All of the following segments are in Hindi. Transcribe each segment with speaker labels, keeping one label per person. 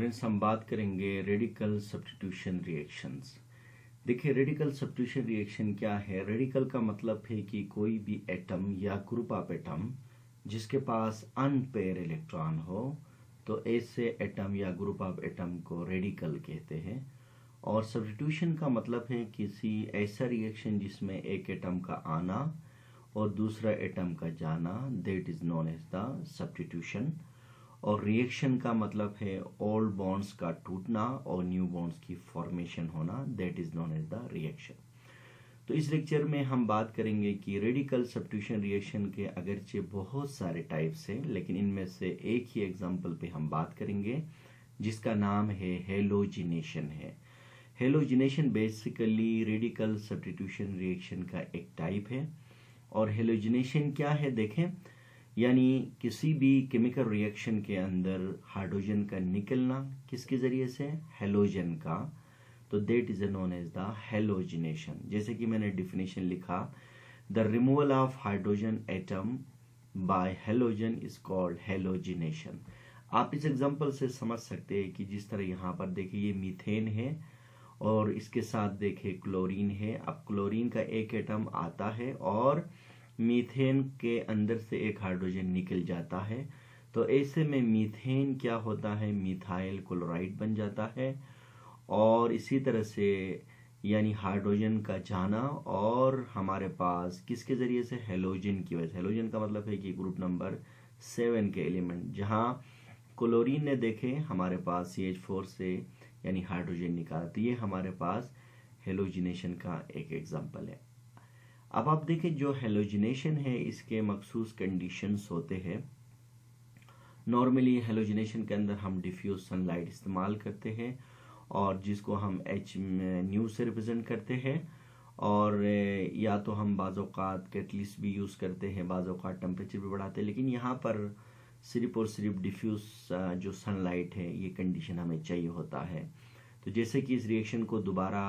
Speaker 1: स्टूडेंट्स हम बात करेंगे रेडिकल सब्स्टिट्यूशन रिएक्शंस। देखिए रेडिकल सब्स्टिट्यूशन रिएक्शन क्या है। रेडिकल का मतलब है कि कोई भी एटम या ग्रुप ऑफ एटम जिसके पास अनपेयर इलेक्ट्रॉन हो, तो ऐसे एटम या ग्रुप ऑफ एटम को रेडिकल कहते हैं। और सब्स्टिट्यूशन का मतलब है किसी ऐसा रिएक्शन जिसमें एक एटम का आना और दूसरा एटम का जाना, that is known as the substitution. और रिएक्शन का मतलब है ओल्ड बॉन्ड्स का टूटना और न्यू बॉन्ड्स की फॉर्मेशन होना, that is known as the reaction. तो इस लेक्चर में हम बात करेंगे कि रेडिकल सब्स्टिट्यूशन रिएक्शन के अगरचे बहुत सारे टाइप्स हैं, लेकिन इनमें से एक ही एग्जांपल पे हम बात करेंगे जिसका नाम है हेलोजिनेशन है। Halogenation basically radical substitution reaction का एक टाइप है। और हेलोजिनेशन क्या है देखें, यानी किसी भी केमिकल रिएक्शन के अंदर हाइड्रोजन का निकलना किसके जरिए से, हेलोजन का, तो that is known as the halogenation. जैसे कि मैंने डिफिनेशन लिखा, the removal of hydrogen atom by halogen is called halogenation. आप इस एग्जांपल से समझ सकते हैं कि जिस तरह यहाँ पर देखिए ये मीथेन है और इसके साथ देखिए क्लोरीन है। अब क्लोरीन का एक एटम आता है और मीथेन के अंदर से एक हाइड्रोजन निकल जाता है, तो ऐसे में मीथेन क्या होता है, मिथाइल क्लोराइड बन जाता है। और इसी तरह से यानी हाइड्रोजन का जाना और हमारे पास किसके जरिए से, हेलोजन की वजह से। हेलोजन का मतलब है कि ग्रुप नंबर 7 के एलिमेंट, जहां क्लोरीन ने देखे हमारे पास CH4 से यानी हाइड्रोजन निकाला, तो ये हमारे पास हेलोजिनेशन का एक एग्जाम्पल है। अब आप देखें जो हेलोजिनेशन है इसके मखसूस कंडीशंस होते हैं। नॉर्मली हेलोजिनेशन के अंदर हम डिफ्यूज सनलाइट इस्तेमाल करते हैं और जिसको हम H से रिप्रेजेंट करते हैं। और या तो हम बाज़-औक़ात कैटलिस्ट भी यूज़ करते हैं, बाज़-औक़ात टेम्परेचर भी बढ़ाते हैं, लेकिन यहाँ पर सिर्फ और सिर्फ डिफ्यूज जो सनलाइट है ये कंडीशन हमें चाहिए होता है। तो जैसे कि इस रिएक्शन को दोबारा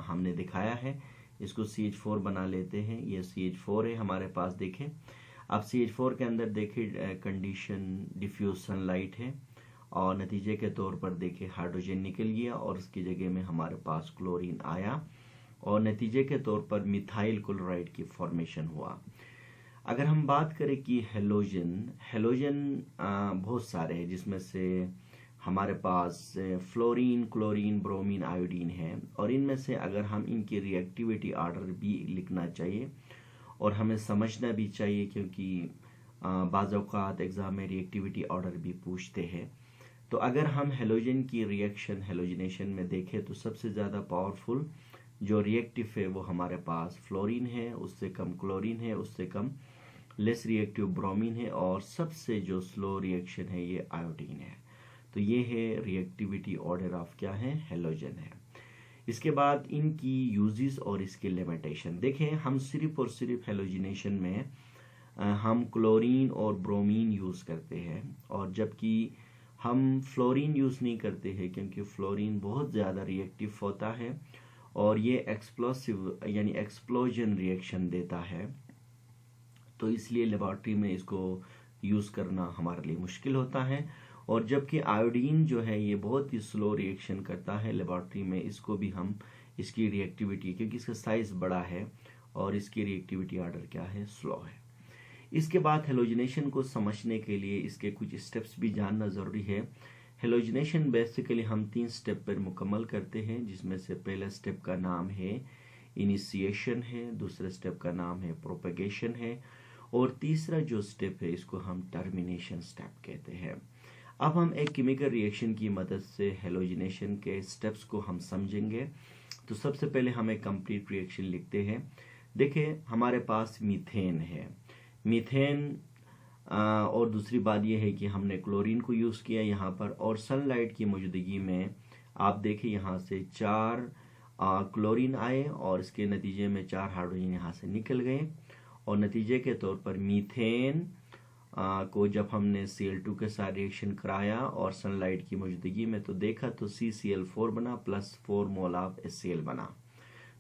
Speaker 1: हमने दिखाया है, इसको CH4 बना लेते हैं। ये CH4 है हमारे पास। देखें अब CH4 के अंदर देखें कंडीशन डिफ्यूज सनलाइट है और नतीजे के तौर पर देखें हाइड्रोजन निकल गया और उसकी जगह में हमारे पास क्लोरीन आया और नतीजे के तौर पर मिथाइल क्लोराइड की फॉर्मेशन हुआ। अगर हम बात करें कि हेलोजन बहुत सारे हैं, जिसमें से हमारे पास फ्लोरीन, क्लोरीन, ब्रोमीन, आयोडीन है। और इनमें से अगर हम इनकी रिएक्टिविटी ऑर्डर भी लिखना चाहिए और हमें समझना भी चाहिए, क्योंकि बाज़ औक़ात एग्जाम में रिएक्टिविटी ऑर्डर भी पूछते हैं। तो अगर हम हेलोजन की रिएक्शन हेलोजिनेशन में देखें तो सबसे ज़्यादा पावरफुल जो रिएक्टिव है वो हमारे पास फ्लोरीन है, उससे कम क्लोरीन है, उससे कम लेस रिएक्टिव ब्रोमीन है, और सबसे जो स्लो रिएक्शन है ये आयोडीन है। तो ये है रिएक्टिविटी ऑर्डर ऑफ क्या है, हेलोजन है। इसके बाद इनकी यूजेस और इसके लिमिटेशन देखें। हम सिर्फ और सिर्फ हेलोजिनेशन में हम क्लोरीन और ब्रोमीन यूज़ करते हैं, और जबकि हम फ्लोरीन यूज़ नहीं करते हैं क्योंकि फ्लोरीन बहुत ज़्यादा रिएक्टिव होता है और ये एक्सप्लोसिव यानी एक्सप्लोजन रिएक्शन देता है। तो इसलिए लेबॉर्ट्री में इसको यूज़ करना हमारे लिए मुश्किल होता है। और जबकि आयोडीन जो है ये बहुत ही स्लो रिएक्शन करता है लेबॉर्ट्री में, इसको भी हम इसकी रिएक्टिविटी, क्योंकि इसका साइज बड़ा है और इसकी रिएक्टिविटी ऑर्डर क्या है, स्लो है। इसके बाद हेलोजिनेशन को समझने के लिए इसके कुछ स्टेप्स भी जानना ज़रूरी है। हेलोजिनेशन बेसिकली हम 3 स्टेप पर मुकम्मल करते हैं, जिसमें से पहला स्टेप का नाम है इनिशिएशन है, दूसरे स्टेप का नाम है प्रोपेगेशन है, और तीसरा जो स्टेप है इसको हम टर्मिनेशन स्टेप कहते हैं। अब हम एक केमिकल रिएक्शन की मदद से हेलोजिनेशन के स्टेप्स को हम समझेंगे। तो सबसे पहले हम एक कंप्लीट रिएक्शन लिखते हैं। देखिए हमारे पास मीथेन है, मीथेन और दूसरी बात यह है कि हमने क्लोरीन को यूज़ किया यहाँ पर, और सनलाइट की मौजूदगी में आप देखें यहाँ से 4 क्लोरीन आए और इसके नतीजे में 4 हाइड्रोजन यहाँ से निकल गए, और नतीजे के तौर पर मीथेन को जब हमने Cl2 के साथ रिएक्शन कराया और सनलाइट की मौजूदगी में तो देखा तो CCl4 बना प्लस 4 मोल ऑफ HCl बना।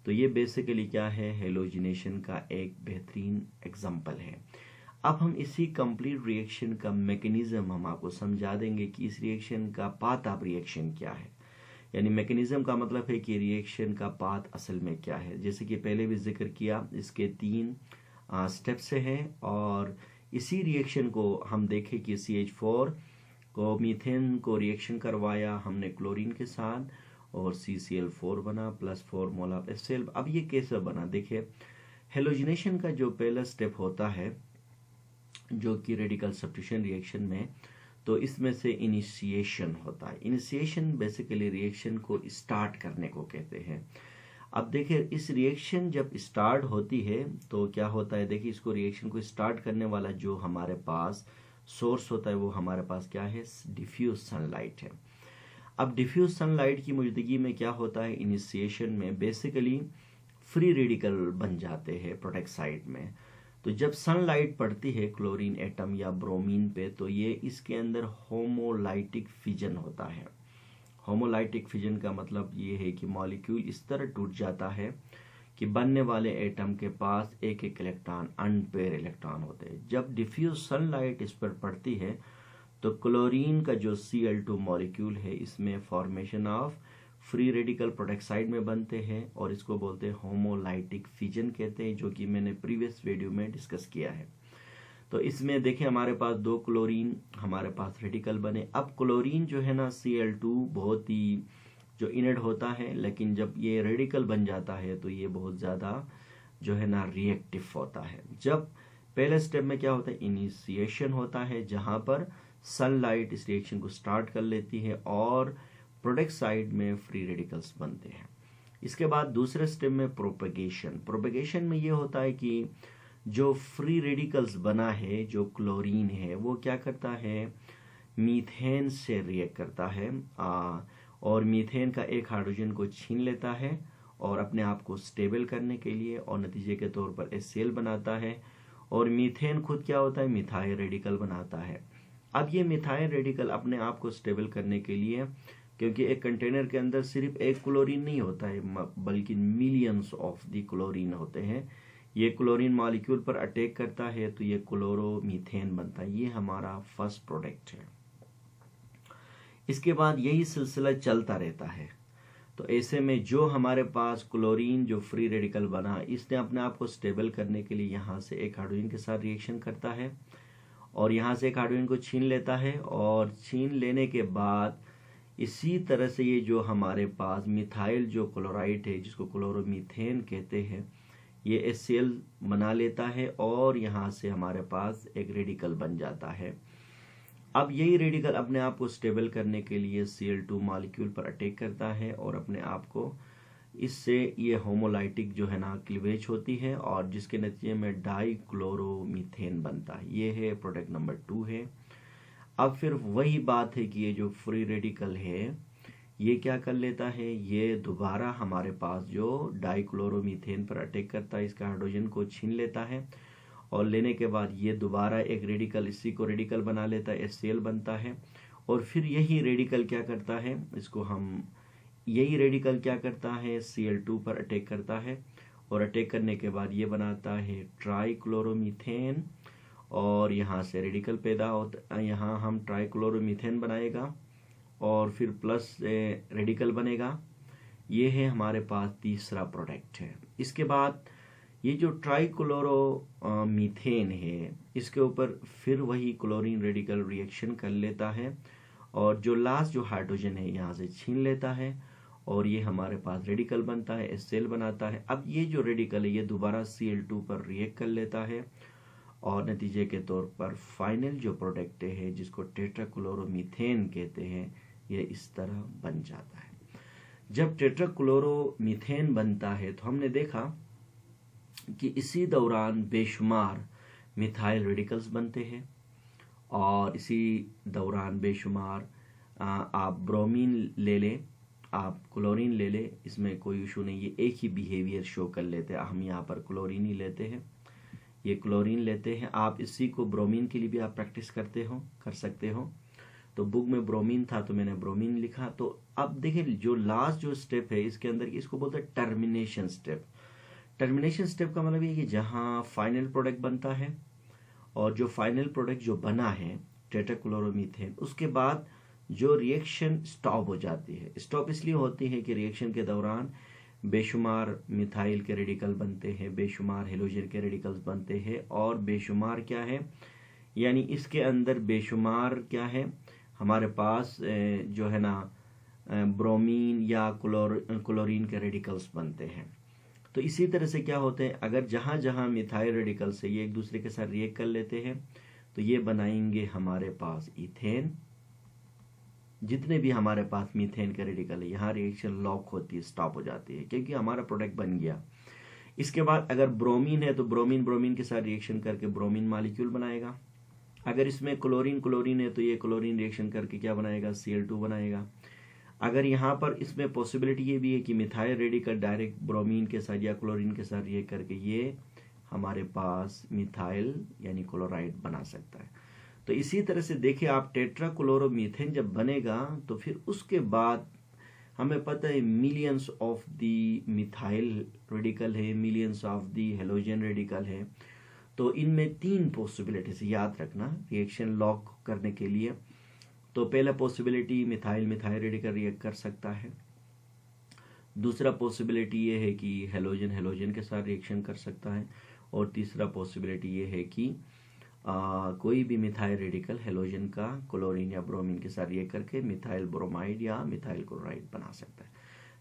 Speaker 1: तो ये बेसिकली क्या है, हेलोजिनेशन का एक बेहतरीन एग्जाम्पल है। अब हम इसी कंप्लीट रिएक्शन का मैकेनिज्म हम आपको समझा देंगे कि इस रिएक्शन का पाथ ऑफ रिएक्शन क्या है, यानी मैकेनिज्म का मतलब है कि रिएक्शन का पाथ असल में क्या है। जैसे कि पहले भी जिक्र किया, इसके 3 स्टेप से है और इसी रिएक्शन को हम देखें कि CH4 को मीथेन को रिएक्शन करवाया हमने क्लोरीन के साथ और CCl4 बना +4 मोल ऑफ HCl। अब ये कैसे बना, देखिए हेलोजिनेशन का जो पहला स्टेप होता है जो कि रेडिकल सब्स्टिट्यूशन रिएक्शन में, तो इसमें से इनिशिएशन होता है। इनिशिएशन बेसिकली रिएक्शन को स्टार्ट करने को कहते हैं। अब देखिए इस रिएक्शन जब स्टार्ट होती है तो क्या होता है, देखिए इसको रिएक्शन को स्टार्ट करने वाला जो हमारे पास सोर्स होता है वो हमारे पास क्या है, डिफ्यूज सनलाइट है। अब डिफ्यूज सनलाइट की मौजूदगी में क्या होता है, इनिशिएशन में बेसिकली फ्री रेडिकल बन जाते हैं प्रोडक्ट साइड में। तो जब सनलाइट पड़ती है क्लोरीन एटम या ब्रोमीन पे तो ये इसके अंदर होमोलाइटिक फिजन होता है। होमोलाइटिक फिजन का मतलब ये है कि मॉलिक्यूल इस तरह टूट जाता है कि बनने वाले एटम के पास एक एक इलेक्ट्रॉन, अनपेयर इलेक्ट्रॉन होते हैं। जब डिफ्यूज सनलाइट इस पर पड़ती है तो क्लोरीन का जो Cl2 मॉलिक्यूल है इसमें formation of free radical product side में बनते हैं और इसको बोलते हैं होमोलाइटिक फिजन कहते हैं, जो कि मैंने प्रीवियस वीडियो में डिस्कस किया है। तो इसमें देखिए हमारे पास 2 क्लोरीन हमारे पास रेडिकल बने। अब क्लोरीन जो है ना Cl2 बहुत ही जो इनर्ट होता है, लेकिन जब ये रेडिकल बन जाता है तो ये बहुत ज़्यादा जो है ना रिएक्टिव होता है। जब पहले स्टेप में क्या होता है, इनिशिएशन होता है जहाँ पर सनलाइट इस रिएक्शन को स्टार्ट कर लेती है और प्रोडक्ट साइड में फ्री रेडिकल्स बनते हैं। इसके बाद दूसरे स्टेप में प्रोपेगेशन। प्रोपेगेशन में ये होता है कि जो फ्री रेडिकल्स बना है, जो क्लोरीन है, वो क्या करता है, मीथेन से रिएक्ट करता है और मीथेन का एक हाइड्रोजन को छीन लेता है और अपने आप को स्टेबल करने के लिए और नतीजे के तौर पर HCl बनाता है। और मीथेन खुद क्या होता है, मिथाइल रेडिकल बनाता है। अब ये मिथाइल रेडिकल अपने आप को स्टेबल करने के लिए, क्योंकि एक कंटेनर के अंदर सिर्फ एक क्लोरीन नहीं होता है बल्कि मिलियंस ऑफ दी क्लोरीन होते हैं, ये क्लोरीन मॉलिक्यूल पर अटैक करता है तो ये क्लोरोमीथेन बनता है। ये हमारा फर्स्ट प्रोडक्ट है। इसके बाद यही सिलसिला चलता रहता है। तो ऐसे में जो हमारे पास क्लोरीन जो फ्री रेडिकल बना, इसने अपने आप को स्टेबल करने के लिए यहाँ से एक हाइड्रोजन के साथ रिएक्शन करता है और यहाँ से एक हाइड्रोजन को छीन लेता है और छीन लेने के बाद इसी तरह से ये जो हमारे पास मिथाइल जो क्लोराइड है जिसको क्लोरोमीथेन कहते हैं, ये HCl बना लेता है और यहाँ से हमारे पास एक रेडिकल बन जाता है। अब यही रेडिकल अपने आप को स्टेबल करने के लिए Cl2 मॉलिक्यूल पर अटैक करता है और अपने आप को, इससे ये होमोलाइटिक जो है ना क्लीवेज होती है और जिसके नतीजे में डाइक्लोरोमीथेन बनता है। ये है प्रोडक्ट नंबर 2 है। अब फिर वही बात है कि ये जो फ्री रेडिकल है ये क्या कर लेता है, ये दोबारा हमारे पास जो डाइक्लोरोमीथेन पर अटैक करता है, इसका हाइड्रोजन को छीन लेता है और लेने के बाद ये दोबारा एक रेडिकल, इसी को रेडिकल बना लेता है, HCl बनता है। और फिर यही रेडिकल क्या करता है, इसको हम, यही रेडिकल क्या करता है, Cl2 पर अटैक करता है और अटैक करने के बाद ये बनाता है ट्राइक्लोरोमीथेन और यहाँ से रेडिकल पैदा होता, यहाँ हम ट्राइक्लोरोमीथेन बनाएगा और फिर प्लस रेडिकल बनेगा। ये है हमारे पास तीसरा प्रोडक्ट है। इसके बाद ये जो ट्राइक्लोरोमीथेन है इसके ऊपर फिर वही क्लोरीन रेडिकल रिएक्शन कर लेता है और जो लास्ट जो हाइड्रोजन है यहाँ से छीन लेता है और ये हमारे पास रेडिकल बनता है, HCl बनाता है। अब ये जो रेडिकल है ये दोबारा Cl2 पर रिएक्ट कर लेता है और नतीजे के तौर पर फाइनल जो प्रोडक्ट है जिसको टेट्राक्लोरोमीथेन कहते हैं, ये इस तरह बन जाता है। जब टेट्राक्लोरोमीथेन बनता है तो हमने देखा कि इसी दौरान बेशुमार मिथाइल रेडिकल्स बनते हैं और इसी दौरान बेशुमार आप ब्रोमीन ले लें, आप क्लोरीन ले लें, इसमें कोई इशू नहीं, ये एक ही बिहेवियर शो कर लेते हैं। हम यहाँ पर क्लोरीन ही लेते हैं, ये क्लोरीन लेते हैं। आप इसी को ब्रोमीन के लिए भी आप प्रैक्टिस कर सकते हो। तो बुक में ब्रोमीन था तो मैंने ब्रोमीन लिखा। तो अब देखिए जो लास्ट जो स्टेप है इसके अंदर, इसको बोलते हैं टर्मिनेशन स्टेप। टर्मिनेशन स्टेप का मतलब ये कि जहाँ फाइनल प्रोडक्ट बनता है और जो फाइनल प्रोडक्ट जो बना है टेट्राक्लोरोमीथेन, उसके बाद जो रिएक्शन स्टॉप हो जाती है। स्टॉप इसलिए होती है कि रिएक्शन के दौरान बेशुमार मिथाइल के रेडिकल बनते हैं, बेशुमार हेलोजन के रेडिकल्स बनते हैं, और बेशुमार क्या है, यानी इसके अंदर बेशुमार क्या है, हमारे पास जो है ना ब्रोमीन या क्लोरीन के रेडिकल्स बनते हैं। तो इसी तरह से क्या होते हैं, अगर जहाँ जहाँ मिथाइल रेडिकल से ये एक दूसरे के साथ रिएक्ट कर लेते हैं तो ये बनाएंगे हमारे पास इथेन। जितने भी हमारे पास मीथेन के रेडिकल है, यहाँ रिएक्शन लॉक होती है, स्टॉप हो जाती है, क्योंकि हमारा प्रोडक्ट बन गया। इसके बाद अगर ब्रोमीन है तो ब्रोमीन ब्रोमीन के साथ रिएक्शन करके ब्रोमीन मॉलिक्यूल बनाएगा। अगर इसमें क्लोरीन है तो ये क्लोरीन रिएक्शन करके क्या बनाएगा, Cl2 बनाएगा। अगर यहाँ पर इसमें पॉसिबिलिटी ये भी है कि मिथाइल रेडिकल डायरेक्ट ब्रोमीन के साथ या क्लोरीन के साथ रिएक्ट करके ये हमारे पास मिथाइल यानी क्लोराइड बना सकता है। तो इसी तरह से देखिए आप, टेट्राक्लोरोमीथेन जब बनेगा तो फिर उसके बाद हमें पता है millions of the methyl radical है, millions of the halogen radical है। तो इनमें 3 पॉसिबिलिटीज याद रखना रिएक्शन लॉक करने के लिए। तो पहला पॉसिबिलिटी मिथाइल रेडिकल रिएक्ट कर सकता है। दूसरा पॉसिबिलिटी ये है कि हेलोजन हेलोजन के साथ रिएक्शन कर सकता है। और तीसरा पॉसिबिलिटी ये है कि कोई भी मिथाइल रेडिकल हेलोजन का क्लोरीन या ब्रोमीन के साथ रिएक्ट करके मिथाइल ब्रोमाइड या मिथाइल क्लोराइड बना सकता है।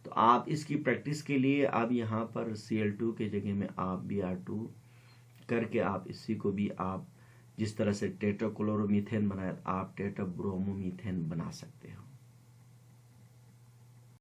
Speaker 1: तो आप इसकी प्रैक्टिस के लिए आप यहाँ पर Cl2 के जगह में आप Br2 करके आप इसी को भी आप जिस तरह से टेट्राक्लोरोमीथेन बनाया, आप टेट्राब्रोमोमीथेन बना सकते हो।